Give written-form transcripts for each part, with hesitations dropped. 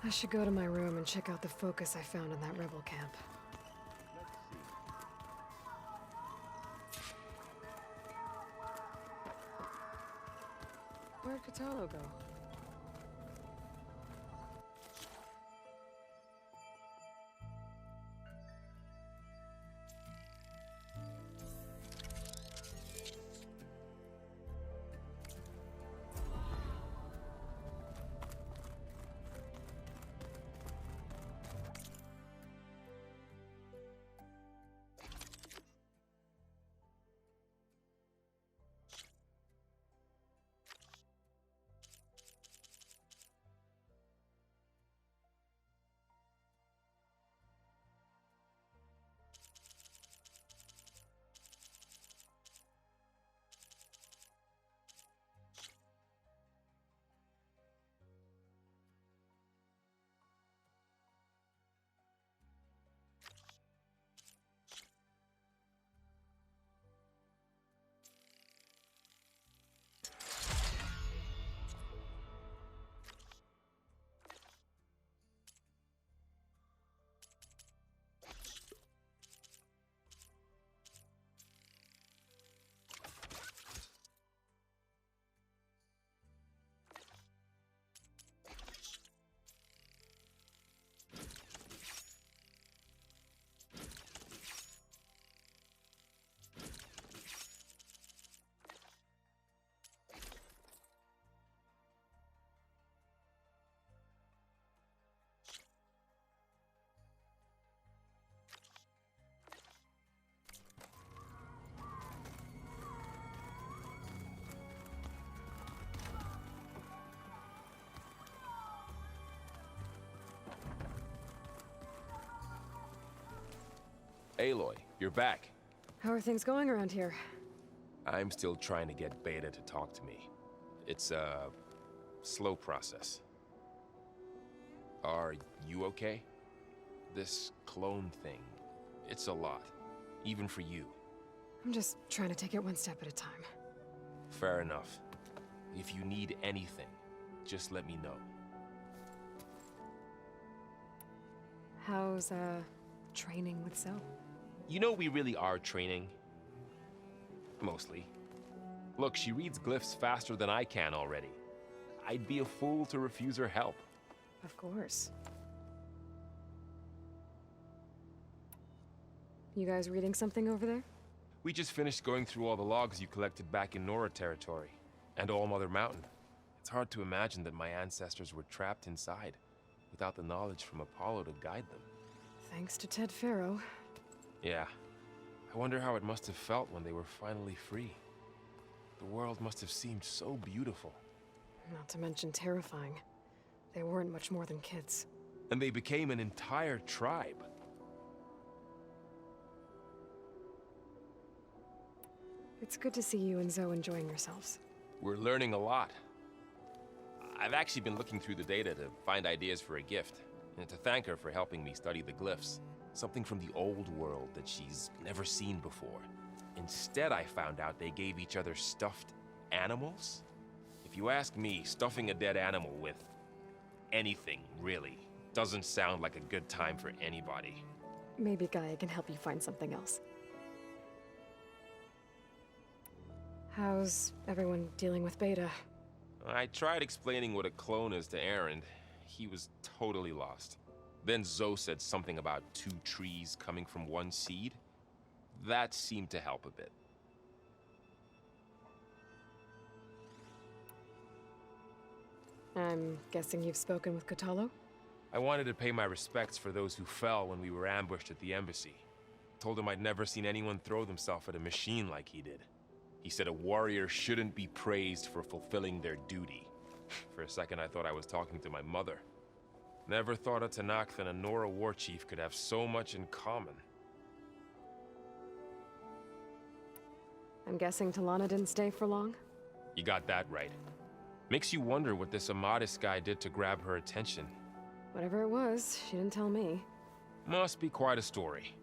I should go to my room and check out the focus I found in that rebel camp. Where'd Kotallo go? Aloy, you're back. How are things going around here? I'm still trying to get Beta to talk to me. It's a slow process. Are you okay? This clone thing, it's a lot. Even for you. I'm just trying to take it one step at a time. Fair enough. If you need anything, just let me know. How's, training with Zoe? You know we really are training. Mostly. Look, she reads glyphs faster than I can already. I'd be a fool to refuse her help. Of course. You guys reading something over there? We just finished going through all the logs you collected back in Nora territory, and All Mother Mountain. It's hard to imagine that my ancestors were trapped inside, without the knowledge from Apollo to guide them. Thanks to Ted Faro. Yeah. I wonder how it must have felt when they were finally free. The world must have seemed so beautiful. Not to mention terrifying. They weren't much more than kids. And they became an entire tribe. It's good to see you and Zoe enjoying yourselves. We're learning a lot. I've actually been looking through the data to find ideas for a gift, and to thank her for helping me study the glyphs. Something from the old world that she's never seen before. Instead, I found out they gave each other stuffed animals. If you ask me, stuffing a dead animal with anything, really, doesn't sound like a good time for anybody. Maybe Gaia can help you find something else. How's everyone dealing with Beta? I tried explaining what a clone is to Erend. He was totally lost. Then Zoe said something about 2 trees coming from 1 seed. That seemed to help a bit. I'm guessing you've spoken with Kotallo? I wanted to pay my respects for those who fell when we were ambushed at the embassy. Told him I'd never seen anyone throw themselves at a machine like he did. He said a warrior shouldn't be praised for fulfilling their duty. For a second I thought I was talking to my mother. Never thought a Tenakth and a Nora war chief could have so much in common. I'm guessing Talana didn't stay for long? You got that right. Makes you wonder what this Amadis guy did to grab her attention. Whatever it was, she didn't tell me. Must be quite a story.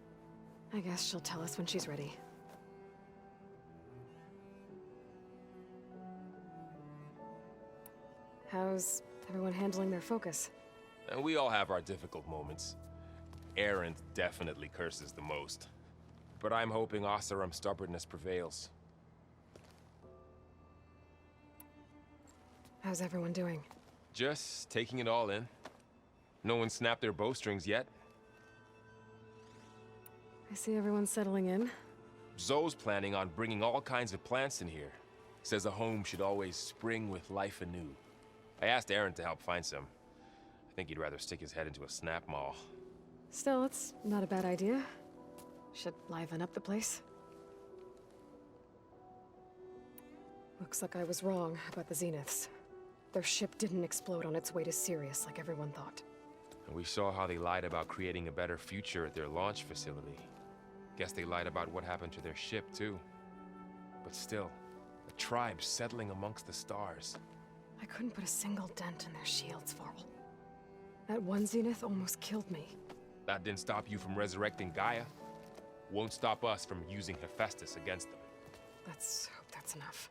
I guess she'll tell us when she's ready. How's everyone handling their focus? And we all have our difficult moments. Erend definitely curses the most. But I'm hoping Oseram's stubbornness prevails. How's everyone doing? Just taking it all in. No one snapped their bowstrings yet. I see everyone settling in. Zoe's planning on bringing all kinds of plants in here. Says a home should always spring with life anew. I asked Erend to help find some. I think he'd rather stick his head into a snap maw. Still, it's not a bad idea. Should liven up the place. Looks like I was wrong about the Zeniths. Their ship didn't explode on its way to Sirius like everyone thought. And we saw how they lied about creating a better future at their launch facility. Guess they lied about what happened to their ship, too. But still, a tribe settling amongst the stars. I couldn't put a single dent in their shields, Varl. That one Zenith almost killed me. That didn't stop you from resurrecting Gaia. Won't stop us from using Hephaestus against them. Let's hope that's enough.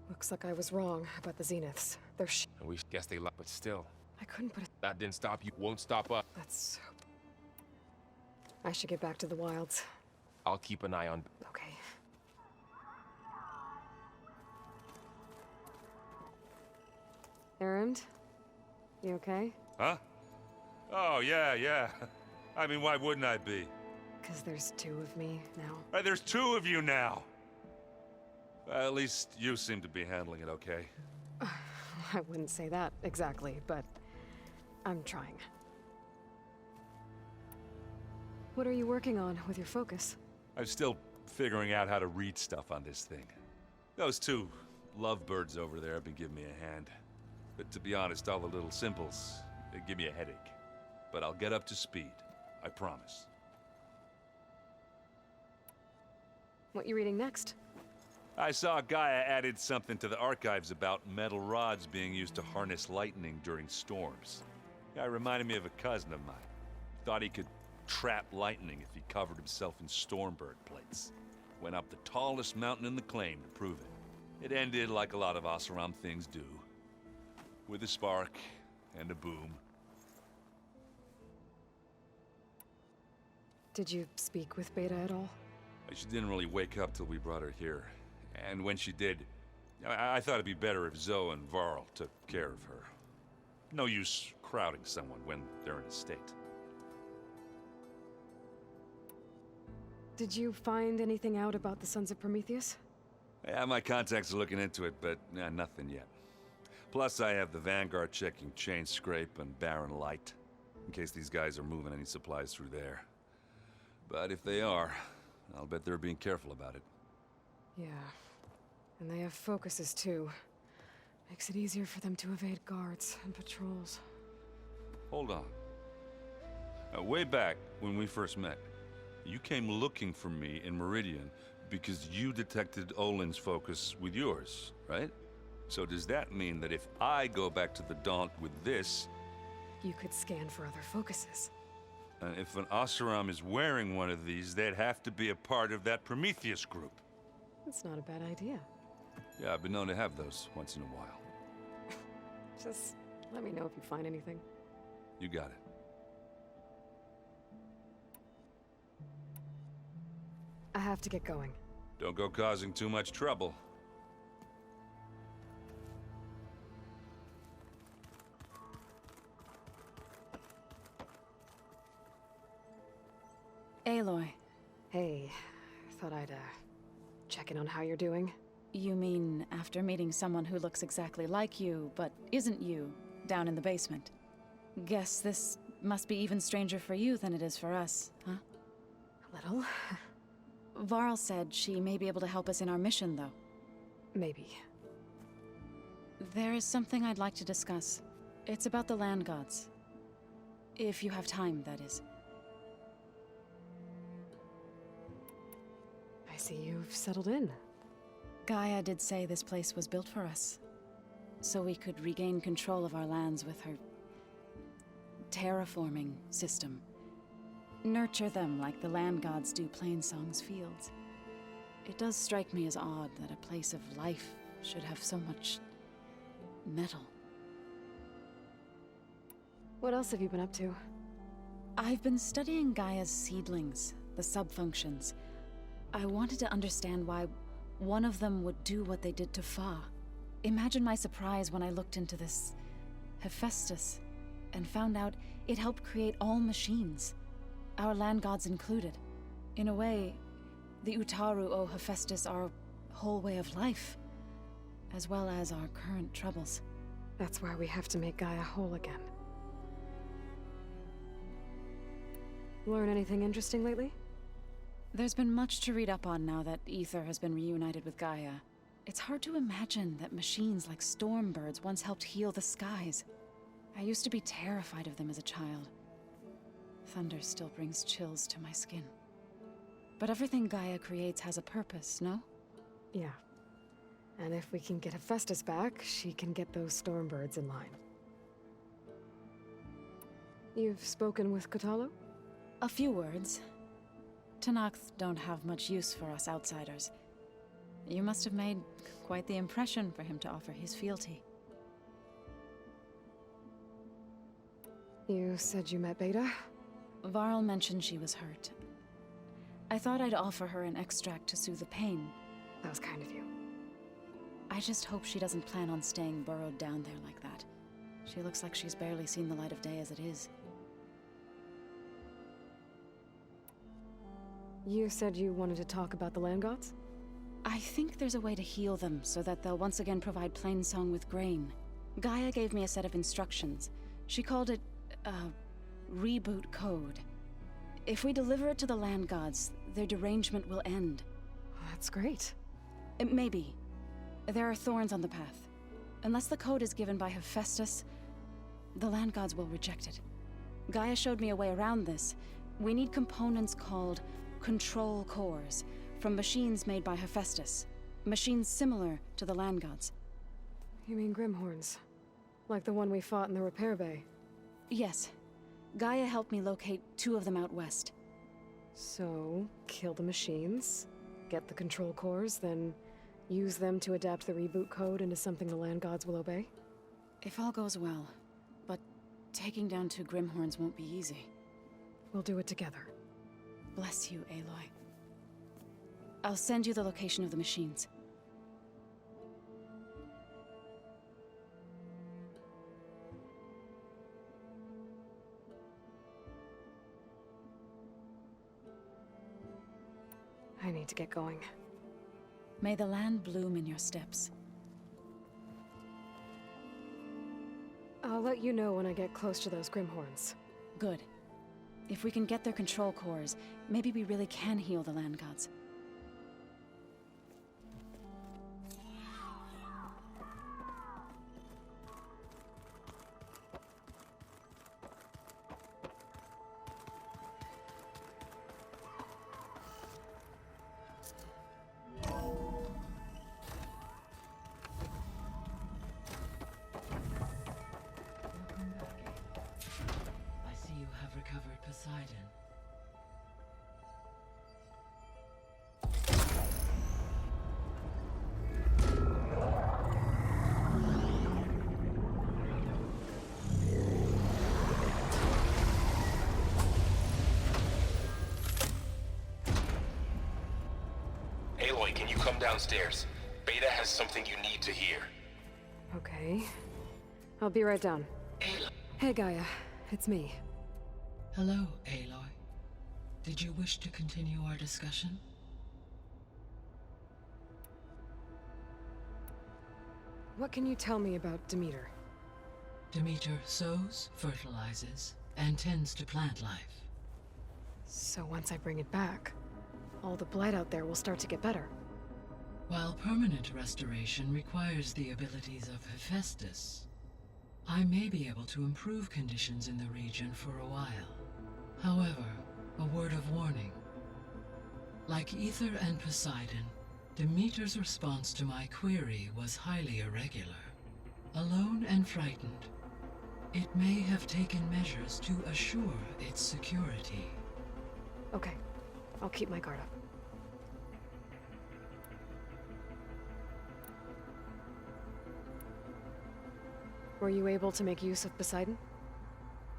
Looks like I was wrong about the Zeniths. Their And we guess they lied, but still. I couldn't put a... That didn't stop you. Won't stop us. Let's hope... I should get back to the wilds. I'll keep an eye on... Okay. Erend? You okay? Huh? Oh, yeah. I mean, why wouldn't I be? Because there's two of me now. There's two of you now! At least you seem to be handling it okay. I wouldn't say that exactly, but I'm trying. What are you working on with your focus? I'm still figuring out how to read stuff on this thing. Those two lovebirds over there have been giving me a hand. But to be honest, all the little symbols, they give me a headache. But I'll get up to speed. I promise. What you reading next? I saw Gaia added something to the archives about metal rods being used to harness lightning during storms. Guy reminded me of a cousin of mine. Thought he could trap lightning if he covered himself in Stormbird plates. Went up the tallest mountain in the claim to prove it. It ended like a lot of Oseram things do. With a spark and a boom. Did you speak with Beta at all? She didn't really wake up till we brought her here. And when she did, I thought it'd be better if Zoe and Varl took care of her. No use crowding someone when they're in a state. Did you find anything out about the Sons of Prometheus? Yeah, my contacts are looking into it, but nothing yet. Plus, I have the Vanguard checking Chain Scrape and Barren Light, in case these guys are moving any supplies through there. But if they are, I'll bet they're being careful about it. Yeah. And they have focuses too. Makes it easier for them to evade guards and patrols. Hold on. Way back, when we first met, you came looking for me in Meridian because you detected Olin's focus with yours, right? So does that mean that if I go back to the Daunt with this... You could scan for other focuses. if an Oseram is wearing one of these, they'd have to be a part of that Prometheus group. That's not a bad idea. Yeah, I've been known to have those once in a while. Just let me know if you find anything. You got it. I have to get going. Don't go causing too much trouble. Aloy. Hey, thought I'd, check in on how you're doing. You mean after meeting someone who looks exactly like you, but isn't you, down in the basement? Guess this must be even stranger for you than it is for us, huh? A little. Varl said she may be able to help us in our mission, though. Maybe. There is something I'd like to discuss. It's about the land gods. If you have time, that is. I see you've settled in. Gaia did say this place was built for us, so we could regain control of our lands with her terraforming system. Nurture them like the land gods do Plainsong's fields. It does strike me as odd that a place of life should have so much metal. What else have you been up to? I've been studying Gaia's seedlings, the subfunctions. I wanted to understand why one of them would do what they did to Fa. Imagine my surprise when I looked into this Hephaestus and found out it helped create all machines, our land gods included. In a way, the Utaru owe Hephaestus our whole way of life, as well as our current troubles. That's why we have to make Gaia whole again. Learn anything interesting lately? There's been much to read up on now that Aether has been reunited with Gaia. It's hard to imagine that machines like Stormbirds once helped heal the skies. I used to be terrified of them as a child. Thunder still brings chills to my skin. But everything Gaia creates has a purpose, no? Yeah. And if we can get Hephaestus back, she can get those Stormbirds in line. You've spoken with Kotallo? A few words. Tenakth don't have much use for us outsiders. You must have made quite the impression for him to offer his fealty. You said you met Beta? Varl mentioned she was hurt. I thought I'd offer her an extract to soothe the pain. That was kind of you. I just hope she doesn't plan on staying burrowed down there like that. She looks like she's barely seen the light of day as it is. You said you wanted to talk about the land gods? I think there's a way to heal them so that they'll once again provide Plainsong with grain. Gaia gave me a set of instructions. She called it a reboot code. If we deliver it to the land gods, their derangement will end. That's great. Maybe. There are thorns on the path. Unless the code is given by Hephaestus, the land gods will reject it. Gaia showed me a way around this. We need components called control cores from machines made by Hephaestus. Machines similar to the land gods. You mean Grimhorns? Like the one we fought in the repair bay? Yes. Gaia helped me locate 2 of them out west. So, kill the machines, get the control cores, then use them to adapt the reboot code into something the land gods will obey? If all goes well. But taking down 2 Grimhorns won't be easy. We'll do it together. Bless you, Aloy. I'll send you the location of the machines. I need to get going. May the land bloom in your steps. I'll let you know when I get close to those Grimhorns. Good. If we can get their control cores, maybe we really can heal the land gods. I see you have recovered Poseidon. Aloy, can you come downstairs? Beta has something you need to hear. Okay. I'll be right down. Hey, Gaia. It's me. Hello, Aloy. Did you wish to continue our discussion? What can you tell me about Demeter? Demeter sows, fertilizes, and tends to plant life. So once I bring it back, all the blight out there will start to get better. While permanent restoration requires the abilities of Hephaestus, I may be able to improve conditions in the region for a while. However, a word of warning. Like Aether and Poseidon, Demeter's response to my query was highly irregular. Alone and frightened, it may have taken measures to assure its security. Okay. I'll keep my guard up. Were you able to make use of Poseidon?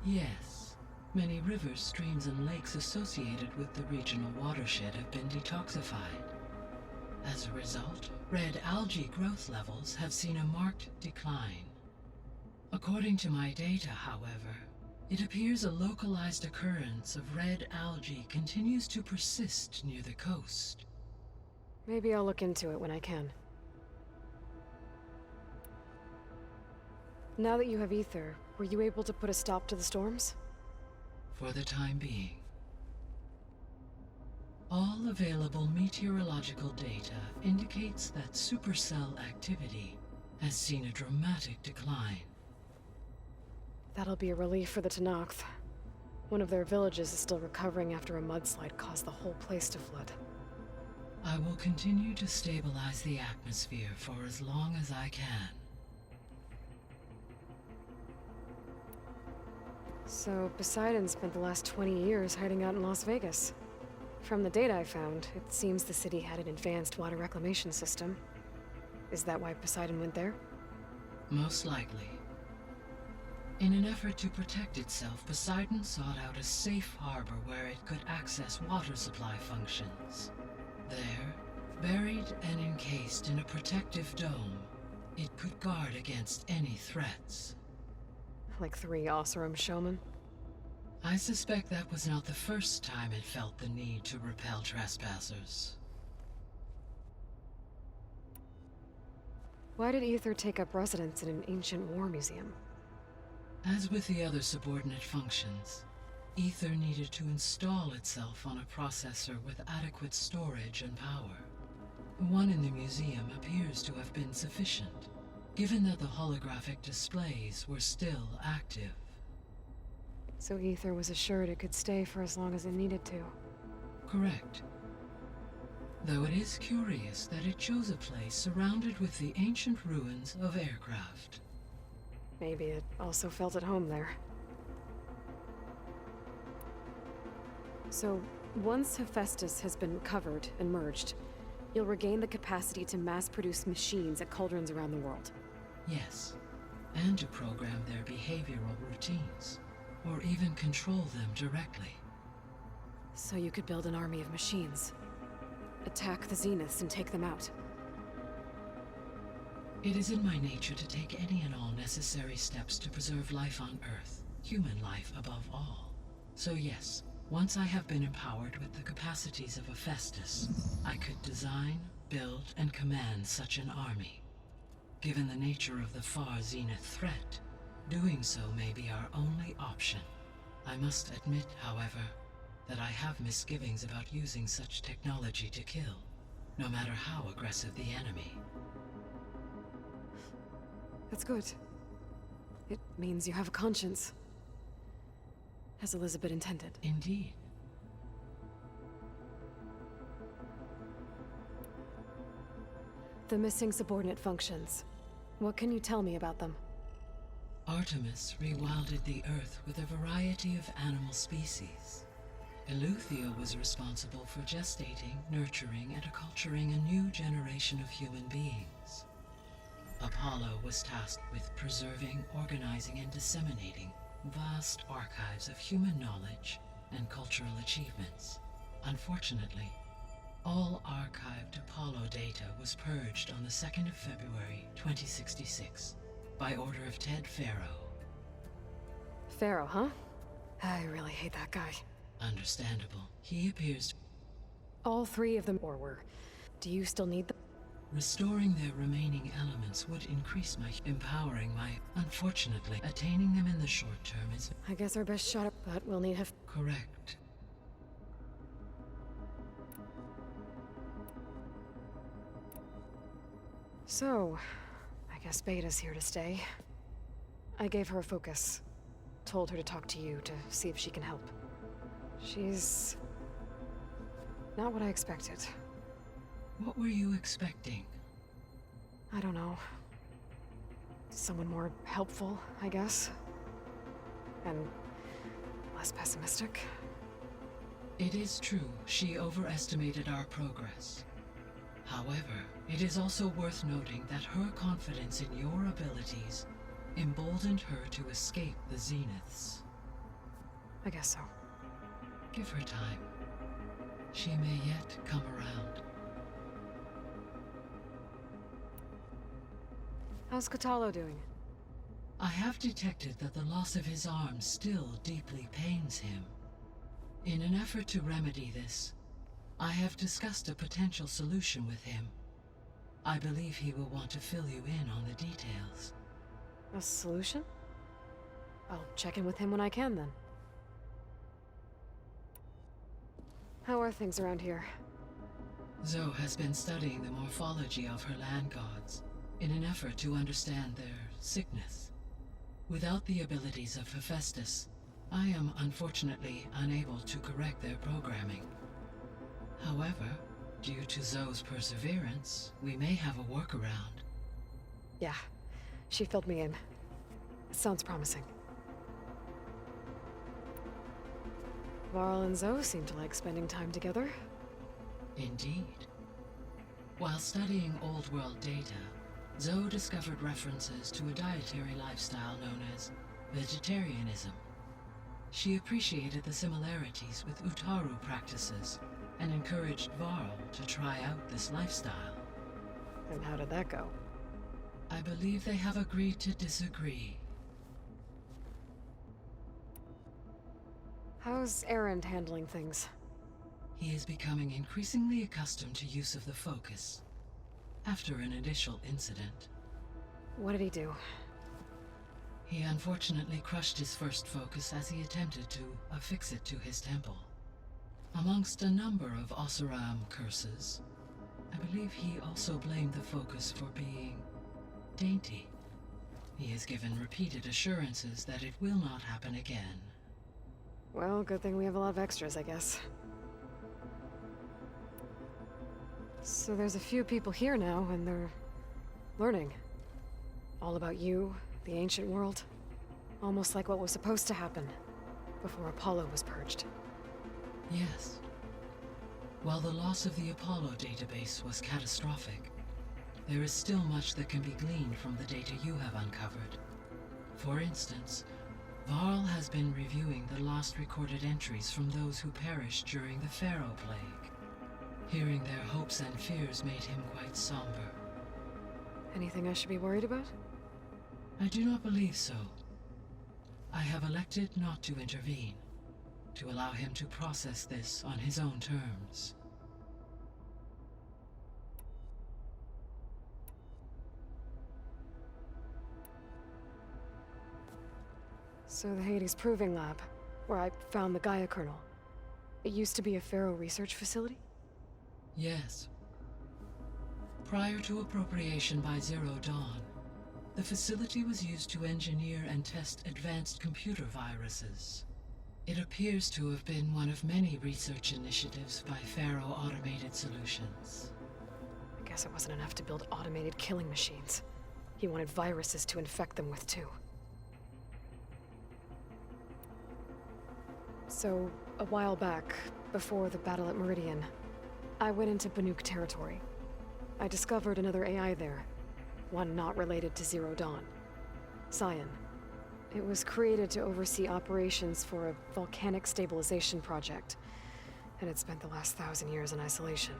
Yes. Many rivers, streams, and lakes associated with the regional watershed have been detoxified. As a result, red algae growth levels have seen a marked decline. According to my data, however, it appears a localized occurrence of red algae continues to persist near the coast. Maybe I'll look into it when I can. Now that you have Ether, were you able to put a stop to the storms? For the time being. All available meteorological data indicates that supercell activity has seen a dramatic decline. That'll be a relief for the Tenakth. One of their villages is still recovering after a mudslide caused the whole place to flood. I will continue to stabilize the atmosphere for as long as I can. So, Poseidon spent the last 20 years hiding out in Las Vegas. From the data I found, it seems the city had an advanced water reclamation system. Is that why Poseidon went there? Most likely. In an effort to protect itself, Poseidon sought out a safe harbor where it could access water supply functions. There, buried and encased in a protective dome, it could guard against any threats. Like 3 Oseram showmen? I suspect that was not the first time it felt the need to repel trespassers. Why did Ether take up residence in an ancient war museum? As with the other subordinate functions, Ether needed to install itself on a processor with adequate storage and power. The one in the museum appears to have been sufficient, given that the holographic displays were still active. So Ether was assured it could stay for as long as it needed to. Correct. Though it is curious that it chose a place surrounded with the ancient ruins of aircraft. Maybe it also felt at home there. So, once Hephaestus has been covered and merged, you'll regain the capacity to mass-produce machines at cauldrons around the world. Yes, and to program their behavioral routines, or even control them directly. So you could build an army of machines. Attack the Zeniths and take them out. It is in my nature to take any and all necessary steps to preserve life on Earth, human life above all. So yes, once I have been empowered with the capacities of Hephaestus, I could design, build, and command such an army. Given the nature of the far Zenith threat, doing so may be our only option. I must admit, however, that I have misgivings about using such technology to kill, no matter how aggressive the enemy. That's good. It means you have a conscience. As Elizabeth intended. Indeed. The missing subordinate functions. What can you tell me about them? Artemis rewilded the Earth with a variety of animal species. Eleuthia was responsible for gestating, nurturing, and acculturating a new generation of human beings. Apollo was tasked with preserving, organizing, and disseminating vast archives of human knowledge and cultural achievements. Unfortunately, all archived Apollo data was purged on the 2nd of February, 2066, by order of Ted Faro. Pharaoh, huh? I really hate that guy. Understandable. He appears All 3 of them were. Do you still need them? restoring their remaining elements would increase my empowering my. Unfortunately, attaining them in the short term is I guess our best shot at that will need correct. So, I guess Beta's here to stay. I gave her a focus. Told her to talk to you to see if she can help. She's not what I expected. What were you expecting? I don't know. Someone more helpful, I guess. And less pessimistic. It is true, she overestimated our progress. However, it is also worth noting that her confidence in your abilities emboldened her to escape the Zeniths. I guess so. Give her time. She may yet come around. How's Kotallo doing? I have detected that the loss of his arm still deeply pains him. In an effort to remedy this, I have discussed a potential solution with him. I believe he will want to fill you in on the details. A solution? I'll check in with him when I can, then. How are things around here? Zoe has been studying the morphology of her land gods in an effort to understand their sickness. Without the abilities of Hephaestus, I am unfortunately unable to correct their programming. However, due to Zoe's perseverance, we may have a workaround. Yeah, she filled me in. It sounds promising. Varl and Zoe seem to like spending time together. Indeed. While studying Old World data, Zoe discovered references to a dietary lifestyle known as vegetarianism. She appreciated the similarities with Utaru practices and encouraged Varl to try out this lifestyle. And how did that go? I believe they have agreed to disagree. How's Erend handling things? He is becoming increasingly accustomed to use of the focus after an initial incident. What did he do? He unfortunately crushed his first focus as he attempted to affix it to his temple. Amongst a number of Oseram curses, I believe he also blamed the focus for being dainty. He has given repeated assurances that it will not happen again. Well, good thing we have a lot of extras, I guess. So there's a few people here now, and they're learning. All about you, the ancient world. Almost like what was supposed to happen before Apollo was purged. Yes. While the loss of the Apollo database was catastrophic, there is still much that can be gleaned from the data you have uncovered. For instance, Varl has been reviewing the last recorded entries from those who perished during the Pharaoh Plague. Hearing their hopes and fears made him quite somber. Anything I should be worried about? I do not believe so. I have elected not to intervene, to allow him to process this on his own terms. So the Hades Proving Lab, where I found the Gaia kernel. It used to be a Pharaoh research facility? Yes. Prior to appropriation by Zero Dawn, the facility was used to engineer and test advanced computer viruses. It appears to have been one of many research initiatives by Pharaoh Automated Solutions. I guess it wasn't enough to build automated killing machines. He wanted viruses to infect them with, too. So, a while back, before the battle at Meridian, I went into Banuk territory. I discovered another AI there, one not related to Zero Dawn. Cyan. It was created to oversee operations for a volcanic stabilization project, and it spent the last 1,000 years in isolation.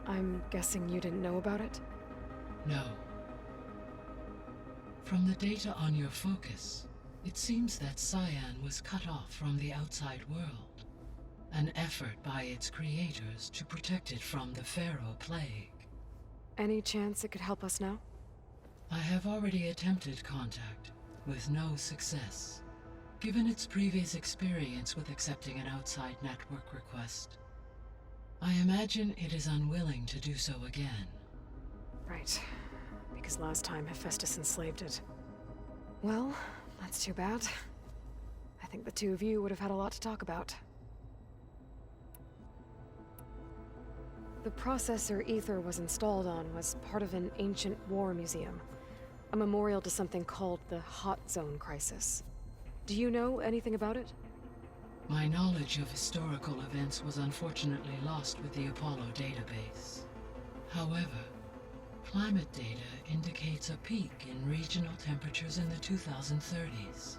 I'm guessing you didn't know about it? No. From the data on your focus, it seems that Cyan was cut off from the outside world. An effort by its creators to protect it from the Pharaoh Plague. Any chance it could help us now? I have already attempted contact, with no success. Given its previous experience with accepting an outside network request, I imagine it is unwilling to do so again. Right. Because last time Hephaestus enslaved it. Well, that's too bad. I think the two of you would have had a lot to talk about. The processor Ether was installed on was part of an ancient war museum. A memorial to something called the Hot Zone Crisis. Do you know anything about it? My knowledge of historical events was unfortunately lost with the Apollo database. However, climate data indicates a peak in regional temperatures in the 2030s.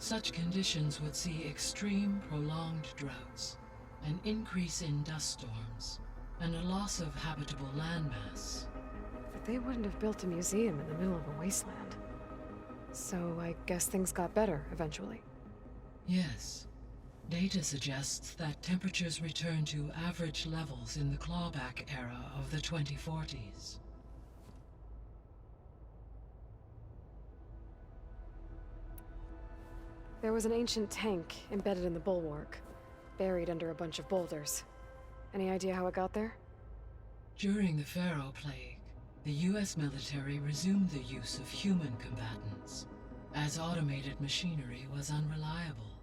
Such conditions would see extreme, prolonged droughts, an increase in dust storms, and a loss of habitable landmass. But they wouldn't have built a museum in the middle of a wasteland. So I guess things got better eventually. Yes. Data suggests that temperatures returned to average levels in the clawback era of the 2040s. There was an ancient tank embedded in the bulwark, buried under a bunch of boulders. Any idea how it got there? During the Pharaoh Plague, the US military resumed the use of human combatants, as automated machinery was unreliable.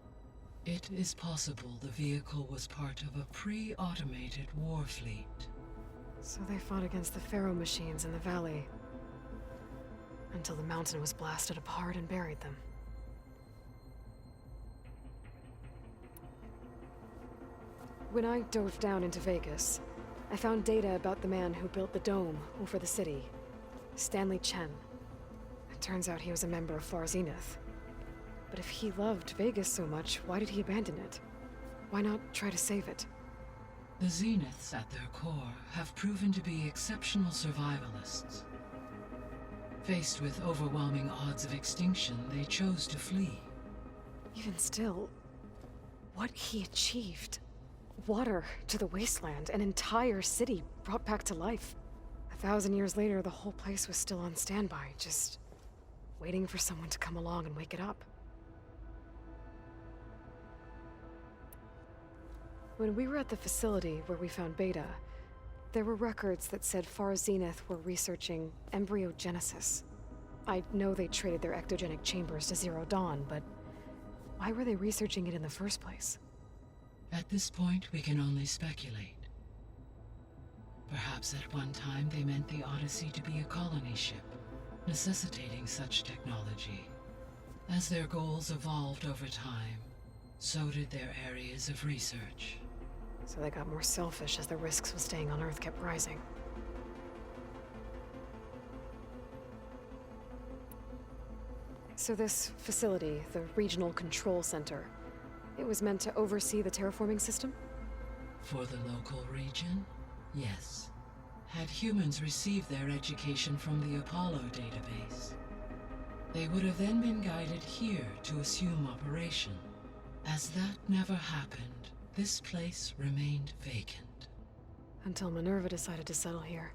It is possible the vehicle was part of a pre-automated war fleet. So they fought against the Pharaoh machines in the valley, until the mountain was blasted apart and buried them. When I dove down into Vegas, I found data about the man who built the dome over the city, Stanley Chen. It turns out he was a member of Far Zenith. But if he loved Vegas so much, why did he abandon it? Why not try to save it? The Zeniths at their core have proven to be exceptional survivalists. Faced with overwhelming odds of extinction, they chose to flee. Even still, what he achieved. Water to the wasteland, an entire city brought back to life. 1,000 years later, the whole place was still on standby, just waiting for someone to come along and wake it up. When we were at the facility where we found Beta, there were records that said Far Zenith were researching embryogenesis. I know they traded their ectogenic chambers to Zero Dawn, but why were they researching it in the first place? At this point, we can only speculate. Perhaps at one time they meant the Odyssey to be a colony ship, necessitating such technology. As their goals evolved over time, so did their areas of research. So they got more selfish as the risks of staying on Earth kept rising. So this facility, the Regional Control Center, it was meant to oversee the terraforming system? For the local region, yes. Had humans received their education from the Apollo database, they would have then been guided here to assume operation. As that never happened, this place remained vacant. Until Minerva decided to settle here.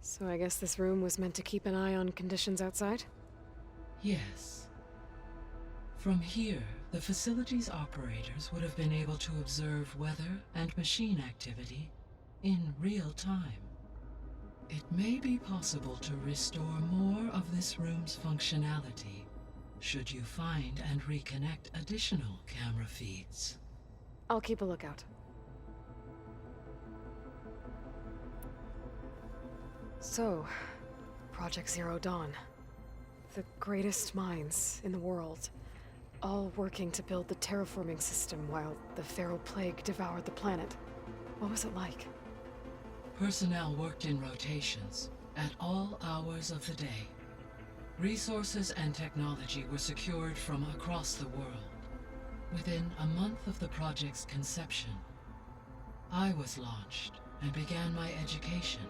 So I guess this room was meant to keep an eye on conditions outside? Yes. From here, the facility's operators would have been able to observe weather and machine activity in real time. It may be possible to restore more of this room's functionality, should you find and reconnect additional camera feeds. I'll keep a lookout. So, Project Zero Dawn. The greatest minds in the world, all working to build the terraforming system while the Pharaoh Plague devoured the planet. What was it like? Personnel worked in rotations, at all hours of the day. Resources and technology were secured from across the world. Within a month of the project's conception, I was launched and began my education.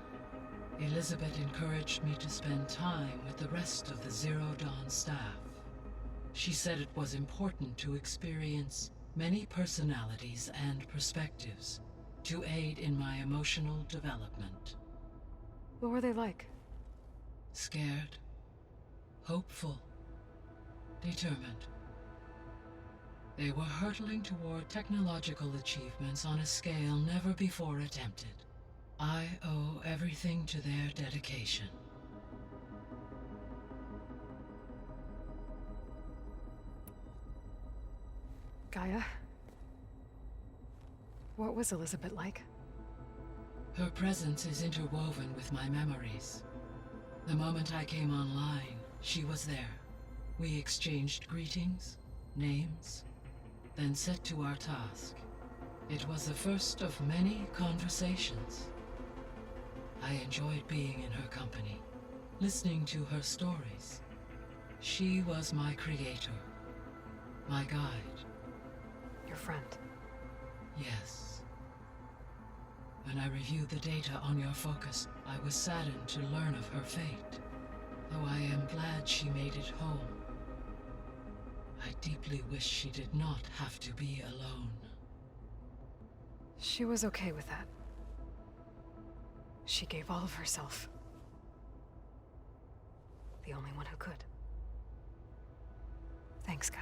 Elizabeth encouraged me to spend time with the rest of the Zero Dawn staff. She said it was important to experience many personalities and perspectives to aid in my emotional development. What were they like? Scared, hopeful, determined. They were hurtling toward technological achievements on a scale never before attempted. I owe everything to their dedication. Gaia? What was Elizabeth like? Her presence is interwoven with my memories. The moment I came online, she was there. We exchanged greetings, names, then set to our task. It was the first of many conversations. I enjoyed being in her company, listening to her stories. She was my creator, my guide. Your friend. Yes. When I reviewed the data on your focus, I was saddened to learn of her fate. Though I am glad she made it home. I deeply wish she did not have to be alone. She was okay with that. She gave all of herself. The only one who could. Thanks, Gaia.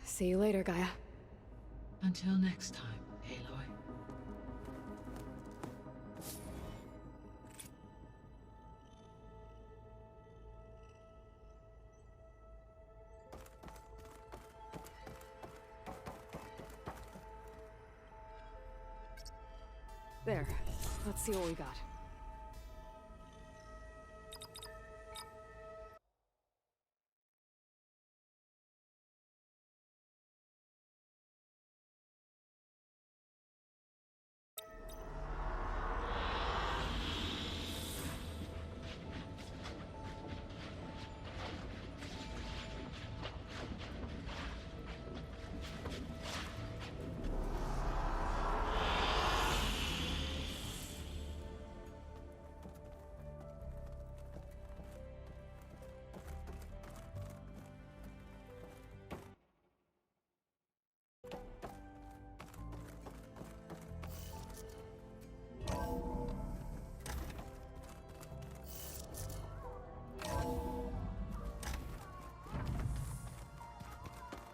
See you later, Gaia. Until next time, Aloy. There. Let's see what we got.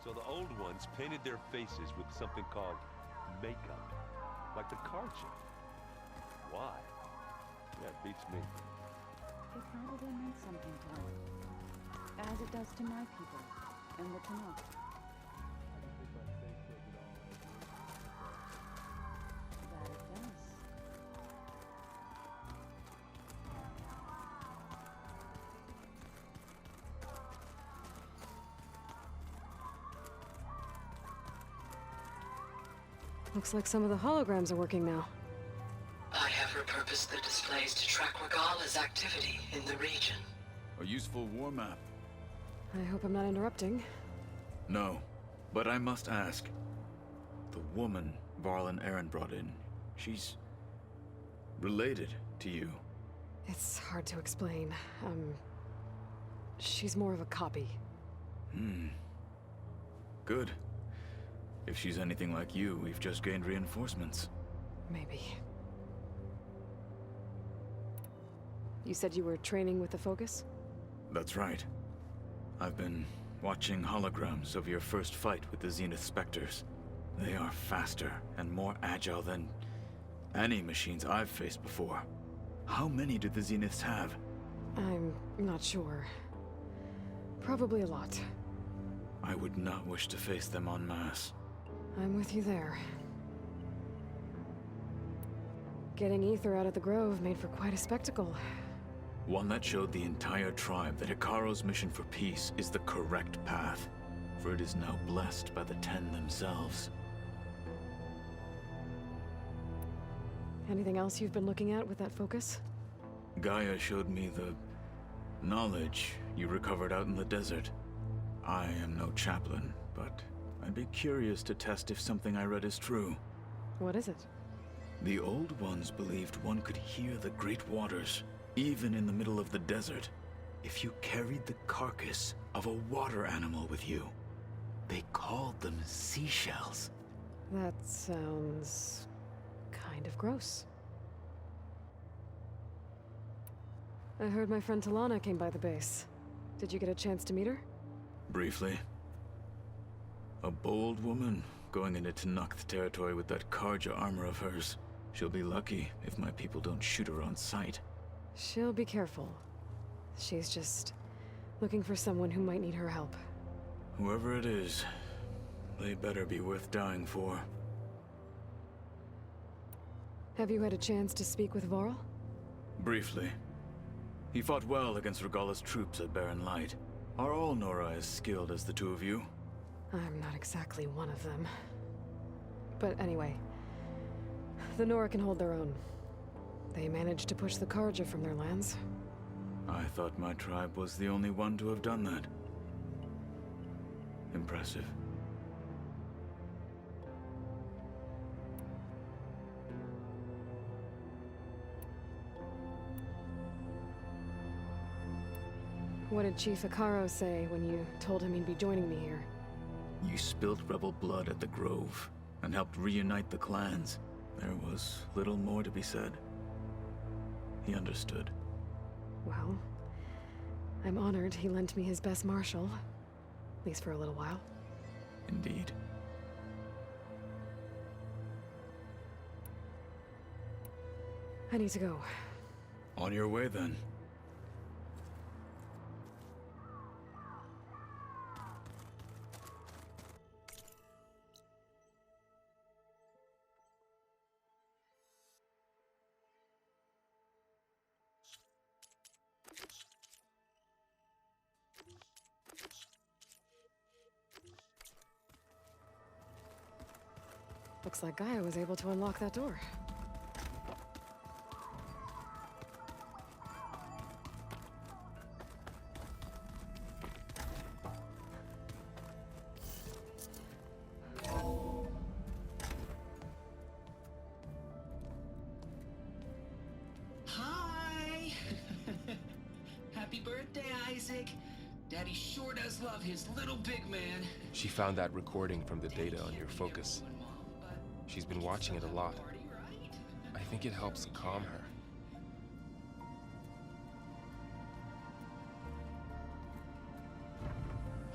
So the old ones painted their faces with something called makeup, like the Karja. Why? Yeah, it beats me. It probably meant something to them. As it does to my people, and the Tanakh. That it does. Looks like some of the holograms are working now. I have repurposed the displays to track Regala's activity in the region. A useful war map. I hope I'm not interrupting. No, but I must ask. The woman Varl and Aaron brought in, she's related to you. It's hard to explain. She's more of a copy. Good. If she's anything like you, we've just gained reinforcements. Maybe. You said you were training with the Focus? That's right. I've been watching holograms of your first fight with the Zenith Spectres. They are faster and more agile than any machines I've faced before. How many do the Zeniths have? I'm not sure. Probably a lot. I would not wish to face them en masse. I'm with you there. Getting Ether out of the Grove made for quite a spectacle. One that showed the entire tribe that Hekarro's mission for peace is the correct path, for it is now blessed by the Ten themselves. Anything else you've been looking at with that Focus? Gaia showed me the knowledge you recovered out in the desert. I am no chaplain, but I'd be curious to test if something I read is true. What is it? The Old Ones believed one could hear the great waters, even in the middle of the desert, if you carried the carcass of a water animal with you. They called them seashells. That sounds kind of gross. I heard my friend Talana came by the base. Did you get a chance to meet her? Briefly. A bold woman going into Tenakth territory with that Karja armor of hers. She'll be lucky if my people don't shoot her on sight. She'll be careful. She's just looking for someone who might need her help. Whoever it is, they better be worth dying for. Have you had a chance to speak with Varl? Briefly. He fought well against Regala's troops at Barren Light. Are all Nora as skilled as the two of you? I'm not exactly one of them. But anyway, the Nora can hold their own. They managed to push the Karja from their lands. I thought my tribe was the only one to have done that. Impressive. What did Chief Ikaro say when you told him he'd be joining me here? You spilled rebel blood at the Grove and helped reunite the clans. There was little more to be said. He understood. Well, I'm honored he lent me his best marshal. At least for a little while. Indeed. I need to go. On your way, then. Looks like Gaia was able to unlock that door. Hi! Happy birthday, Isaac. Daddy sure does love his little big man. She found that recording from the data on your focus. She's been watching it a lot. I think it helps calm her.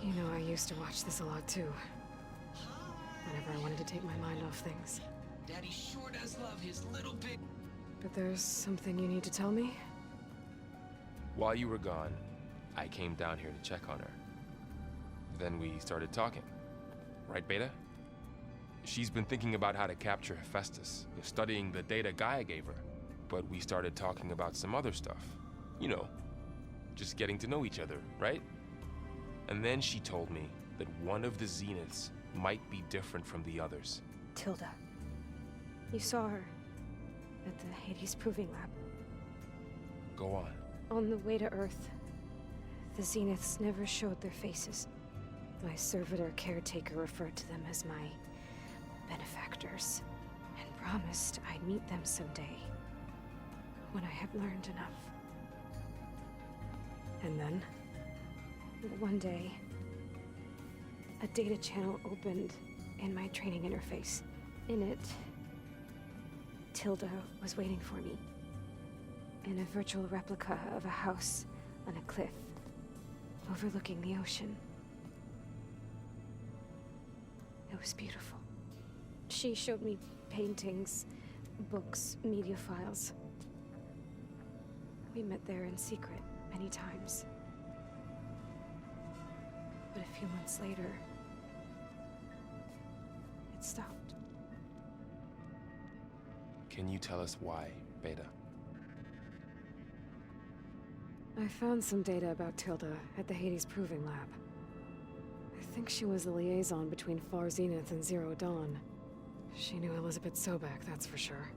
You know, I used to watch this a lot too. Whenever I wanted to take my mind off things. Daddy sure does love his little big... But there's something you need to tell me? While you were gone, I came down here to check on her. Then we started talking. Right, Beta? She's been thinking about how to capture Hephaestus, studying the data Gaia gave her. But we started talking about some other stuff. You know, just getting to know each other, right? And then she told me that one of the Zeniths might be different from the others. Tilda. You saw her at the Hades Proving Lab. Go on. On the way to Earth, the Zeniths never showed their faces. My servitor caretaker referred to them as my benefactors, and promised I'd meet them someday, when I had learned enough. And then? One day, a data channel opened in my training interface. In it, Tilda was waiting for me, in a virtual replica of a house on a cliff, overlooking the ocean. It was beautiful. She showed me paintings, books, media files. We met there in secret many times. But a few months later, it stopped. Can you tell us why, Beta? I found some data about Tilda at the Hades Proving Lab. I think she was the liaison between Far Zenith and Zero Dawn. She knew Elizabeth Sobek, that's for sure.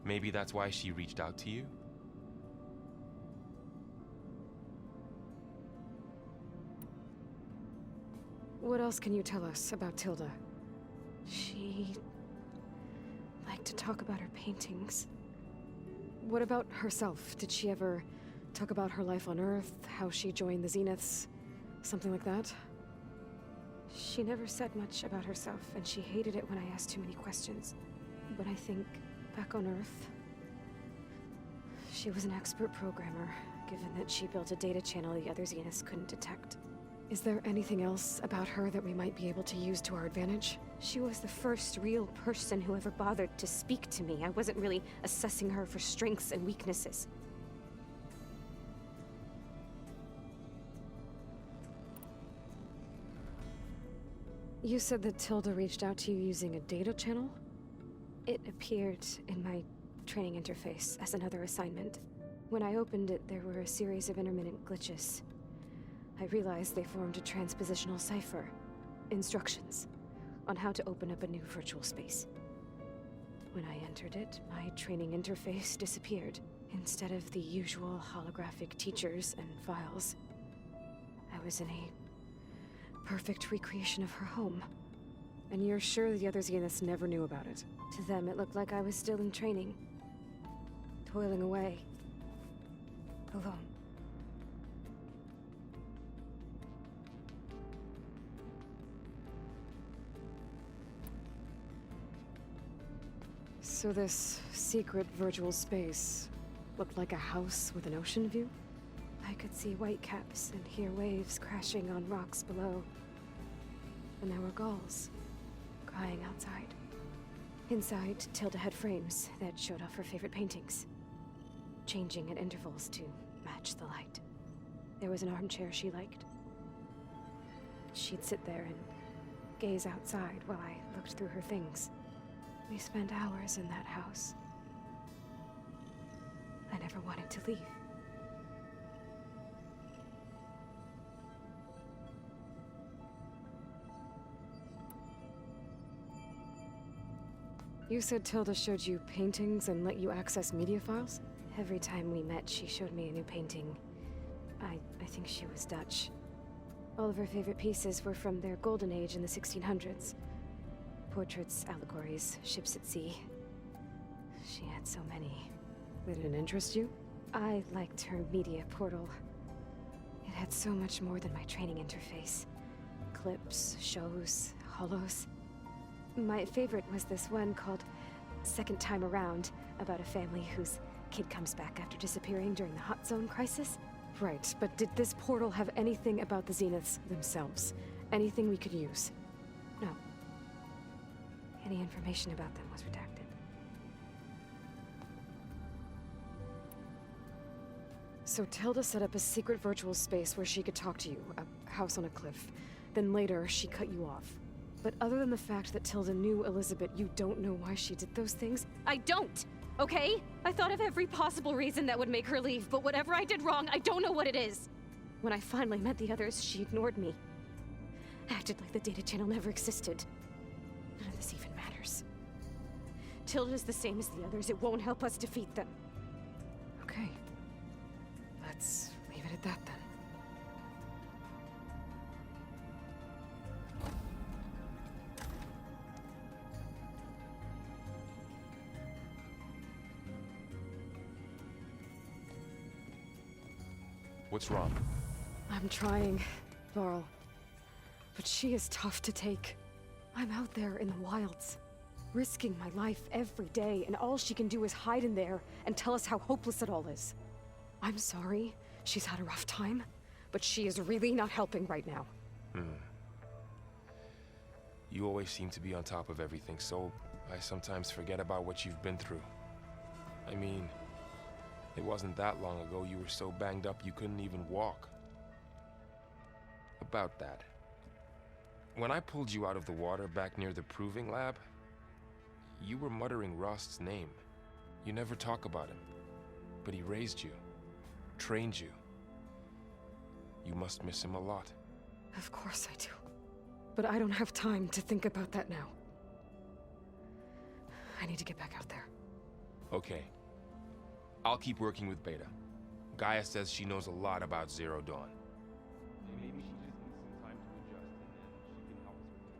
Maybe that's why she reached out to you? What else can you tell us about Tilda? She liked to talk about her paintings. What about herself? Did she ever talk about her life on Earth, how she joined the Zeniths, something like that? She never said much about herself, and she hated it when I asked too many questions. But I think, back on Earth, she was an expert programmer, given that she built a data channel the other Zeniths couldn't detect. Is there anything else about her that we might be able to use to our advantage? She was the first real person who ever bothered to speak to me. I wasn't really assessing her for strengths and weaknesses. You said that Tilda reached out to you using a data channel? It appeared in my training interface as another assignment. When I opened it, there were a series of intermittent glitches. I realized they formed a transpositional cipher. Instructions. on how to open up a new virtual space. When I entered it, my training interface disappeared. Instead of the usual holographic teachers and files, I was in a perfect recreation of her home. And you're sure the other Zeniths never knew about it? To them, it looked like I was still in training, toiling away, alone. So this secret virtual space looked like a house with an ocean view? I could see whitecaps and hear waves crashing on rocks below. And there were gulls crying outside. Inside, Tilda had frames that showed off her favorite paintings, changing at intervals to match the light. There was an armchair she liked. She'd sit there and gaze outside while I looked through her things. We spent hours in that house. I never wanted to leave. You said Tilda showed you paintings and let you access media files? Every time we met, she showed me a new painting. I think she was Dutch. All of her favorite pieces were from their golden age in the 1600s. Portraits, allegories, ships at sea. She had so many. They didn't interest you? I liked her media portal. It had so much more than my training interface. Clips, shows, holos. My favorite was this one called Second Time Around, about a family whose kid comes back after disappearing during the Hot Zone crisis. Right, but did this portal have anything about the Zeniths themselves? Anything we could use? No. Any information about them was redacted. So Tilda set up a secret virtual space where she could talk to you, a house on a cliff. Then later, she cut you off. But other than the fact that Tilda knew Elizabeth, you don't know why she did those things? I don't! Okay? I thought of every possible reason that would make her leave, but whatever I did wrong, I don't know what it is. When I finally met the others, she ignored me. Acted like the data channel never existed. None of this even matters. Tilda's the same as the others. It won't help us defeat them. Okay. Let's leave it at that then. What's wrong? I'm trying, Varl. But she is tough to take. I'm out there in the wilds, risking my life every day, and all she can do is hide in there and tell us how hopeless it all is. I'm sorry, she's had a rough time, but she is really not helping right now. You always seem to be on top of everything, so I sometimes forget about what you've been through. I mean, it wasn't that long ago you were so banged up you couldn't even walk. About that. When I pulled you out of the water back near the proving lab, you were muttering Rost's name. You never talk about him, but he raised you, trained you. You must miss him a lot. Of course I do. But I don't have time to think about that now. I need to get back out there. Okay. I'll keep working with Beta. Gaia says she knows a lot about Zero Dawn. Maybe she just needs some time to adjust, and then she can help us with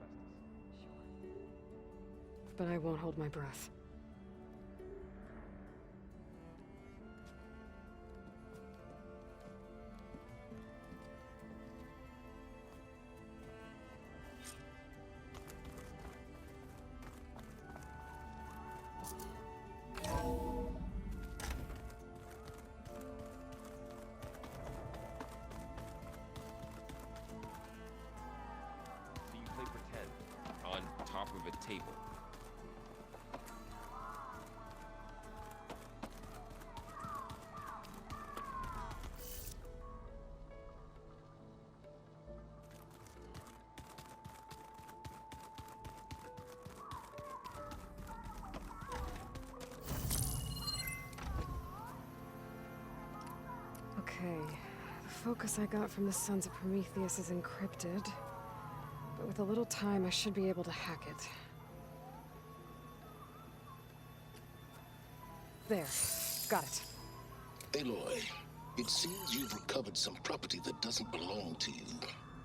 Hephaestus. But I won't hold my breath. So you play pretend on top of a table. Okay, the focus I got from the Sons of Prometheus is encrypted. But with a little time, I should be able to hack it. There. Got it. Aloy, it seems you've recovered some property that doesn't belong to you.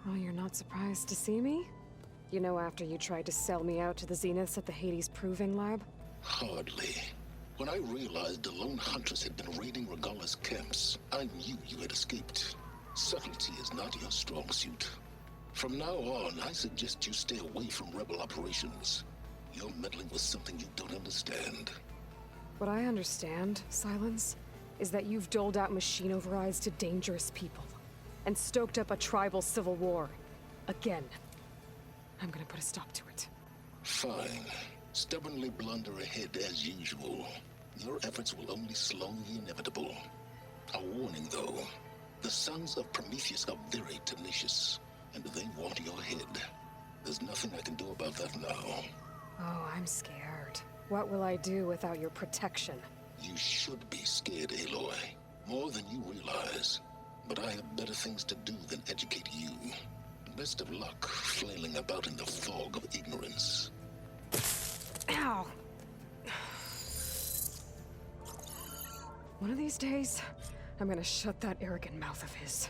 Oh, you're not surprised to see me? You know, after you tried to sell me out to the Zeniths at the Hades Proving Lab? Hardly. When I realized the lone hunters had been raiding Regalla's camps, I knew you had escaped. Subtlety is not your strong suit. From now on, I suggest you stay away from rebel operations. You're meddling with something you don't understand. What I understand, Silence, is that you've doled out machine overrides to dangerous people, and stoked up a tribal civil war. Again. I'm gonna put a stop to it. Fine. Stubbornly blunder ahead as usual. Your efforts will only slow the inevitable. A warning, though. The sons of Prometheus are very tenacious, and they want your head. There's nothing I can do about that now. Oh, I'm scared. What will I do without your protection? You should be scared, Aloy. More than you realize. But I have better things to do than educate you. Best of luck flailing about in the fog of ignorance. Ow! One of these days, I'm gonna shut that arrogant mouth of his.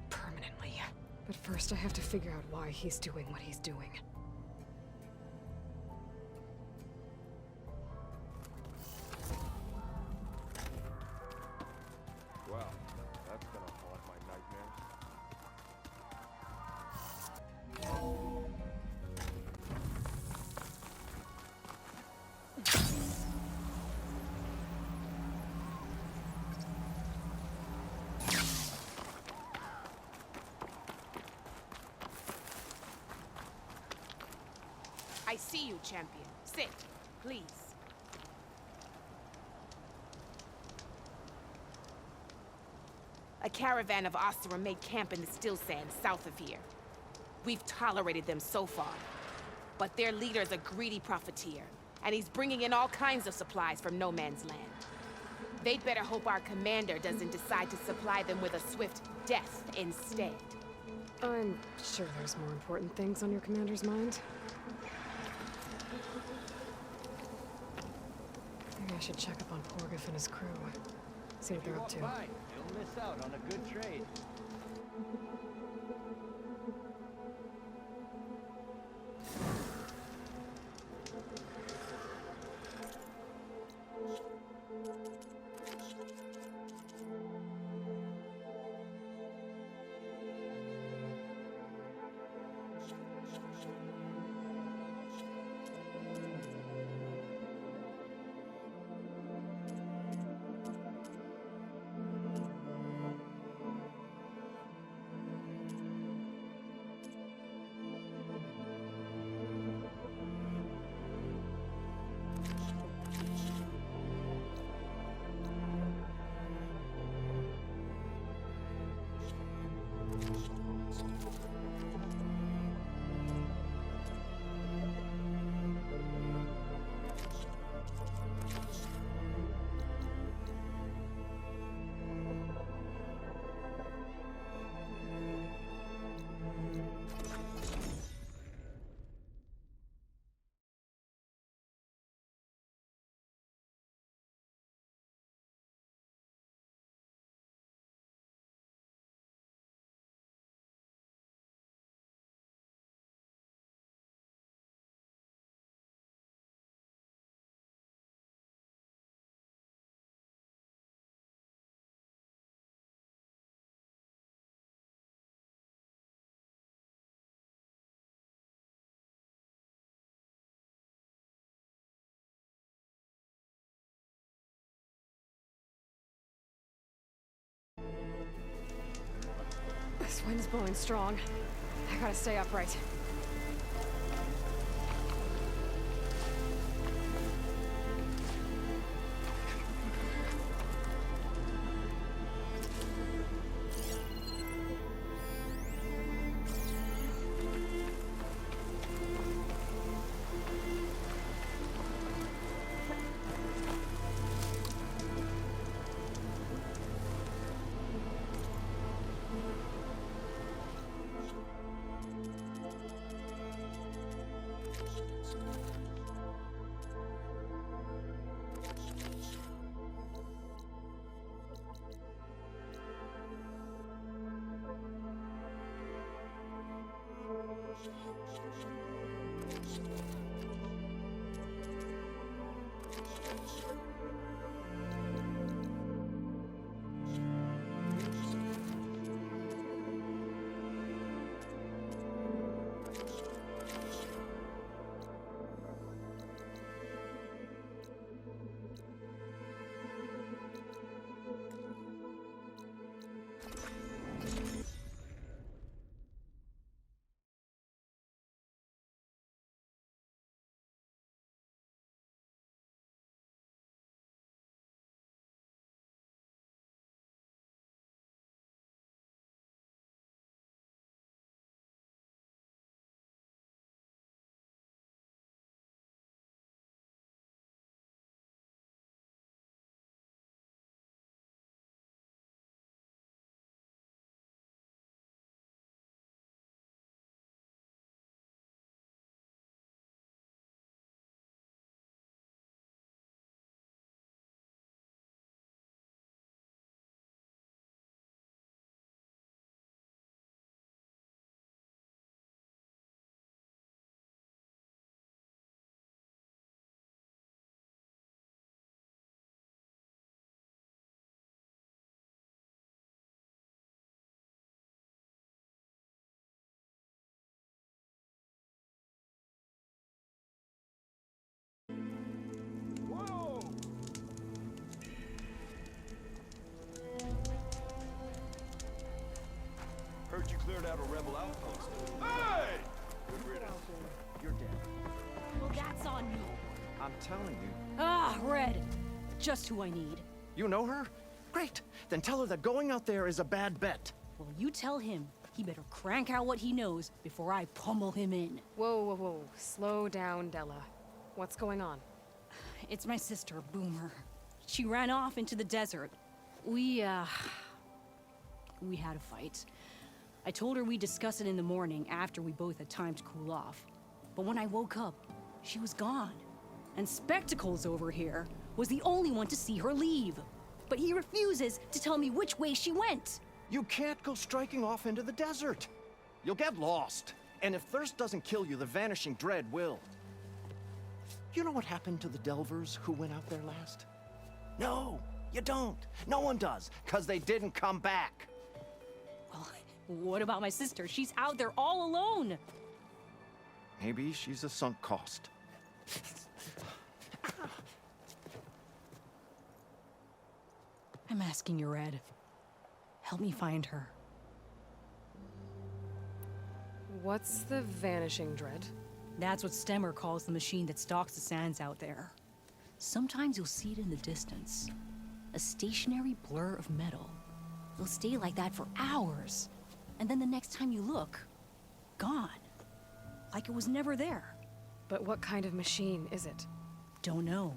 Permanently. But first I have to figure out why he's doing what he's doing. Wow, that's gonna haunt my nightmares. I see you, champion. Sit, please. A caravan of Oseram made camp in the Still Sands south of here. We've tolerated them so far. But their leader's a greedy profiteer, and he's bringing in all kinds of supplies from no man's land. They'd better hope our commander doesn't decide to supply them with a swift death instead. I'm sure there's more important things on your commander's mind. Maybe I should check up on Porgif and his crew. See what they're up to. You'll miss out on a good trade. This wind's blowing strong. I gotta stay upright. Heard you cleared out a rebel outpost. Hey! Good riddance. You're dead. Well, that's on me. I'm telling you. Ah, Red. Just who I need. You know her? Great. Then tell her that going out there is a bad bet. Well, you tell him he better crank out what he knows before I pummel him in. Whoa, whoa, whoa. Slow down, Della. What's going on? It's my sister, Boomer. She ran off into the desert. We had a fight. I told her we'd discuss it in the morning after we both had time to cool off. But when I woke up, she was gone. And Spectacles over here was the only one to see her leave. But he refuses to tell me which way she went. You can't go striking off into the desert. You'll get lost. And if thirst doesn't kill you, the Vanishing Dread will. You know what happened to the Delvers who went out there last? No, you don't. No one does, 'cause they didn't come back. Well, what about my sister? She's out there all alone. Maybe she's a sunk cost. I'm asking you, Red. Help me find her. What's the Vanishing Dread? That's what Stemmer calls the machine that stalks the sands out there. Sometimes you'll see it in the distance. A stationary blur of metal. It'll stay like that for hours. And then the next time you look, gone. Like it was never there. But what kind of machine is it? Don't know.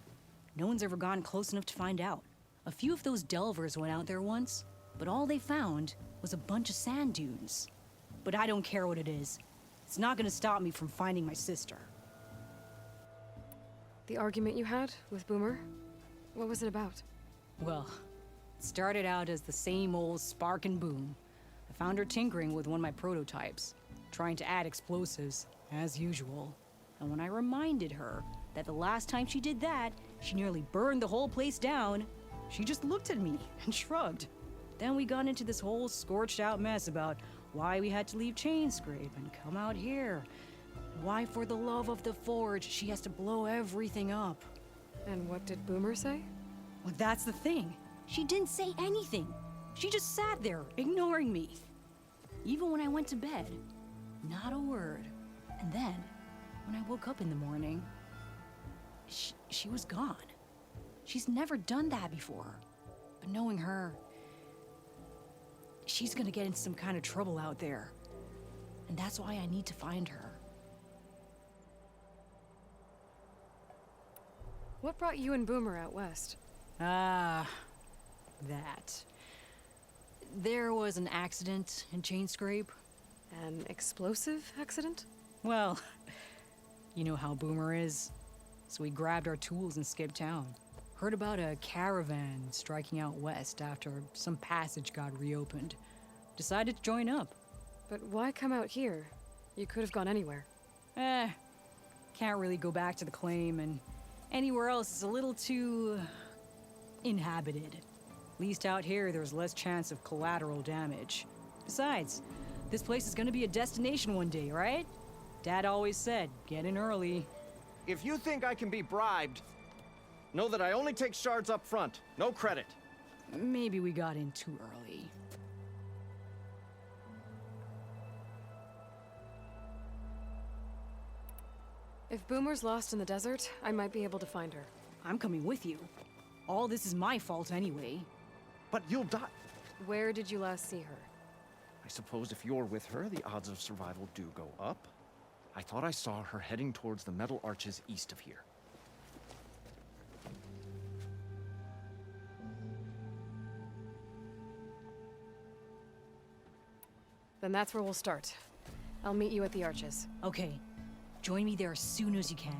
No one's ever gone close enough to find out. A few of those Delvers went out there once, but all they found was a bunch of sand dunes. But I don't care what it is. It's not gonna stop me from finding my sister. The argument you had with Boomer? What was it about? Well, it started out as the same old spark and boom. I found her tinkering with one of my prototypes, trying to add explosives, as usual. And when I reminded her that the last time she did that, she nearly burned the whole place down, she just looked at me and shrugged. Then we got into this whole scorched out mess about why we had to leave Chainscrape and come out here. Why, for the love of the Forge, she has to blow everything up. And what did Boomer say? Well, that's the thing. She didn't say anything. She just sat there, ignoring me. Even when I went to bed, not a word. And then, when I woke up in the morning, she was gone. She's never done that before. But knowing her, she's gonna get in some kind of trouble out there. And that's why I need to find her. What brought you and Boomer out west? Ah, that. There was an accident in Chainscrape. An explosive accident? Well, You know how Boomer is. So we grabbed our tools and skipped town. Heard about a caravan striking out west after some passage got reopened. Decided to join up. But why come out here? You could have gone anywhere. Can't really go back to the claim, and anywhere else is a little too inhabited. At least out here, there's less chance of collateral damage. Besides, this place is gonna be a destination one day, right? Dad always said, get in early. If you think I can be bribed, know that I only take shards up front, no credit. Maybe we got in too early. If Boomer's lost in the desert, I might be able to find her. I'm coming with you. All this is my fault anyway. But you'll die. Where did you last see her? I suppose if you're with her, the odds of survival do go up. I thought I saw her heading towards the metal arches east of here. Then that's where we'll start. I'll meet you at the arches. Okay. Join me there as soon as you can.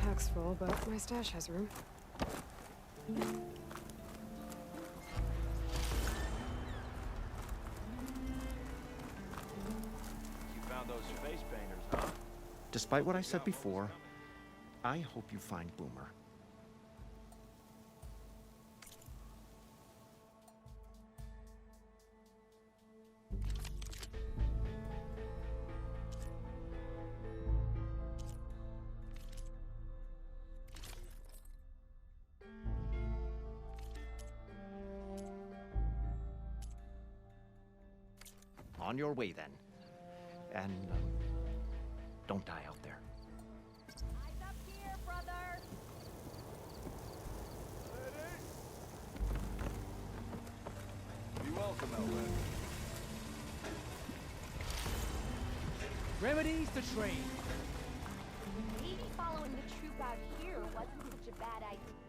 Pack's full, but my stash has room. You found those face painters, huh? Despite what I said before, I hope you find Boomer. On your way, then. And, don't die out there. Eyes up here, brother! Be welcome, Elwyn. Remedies the train. Maybe following the troop out here wasn't such a bad idea.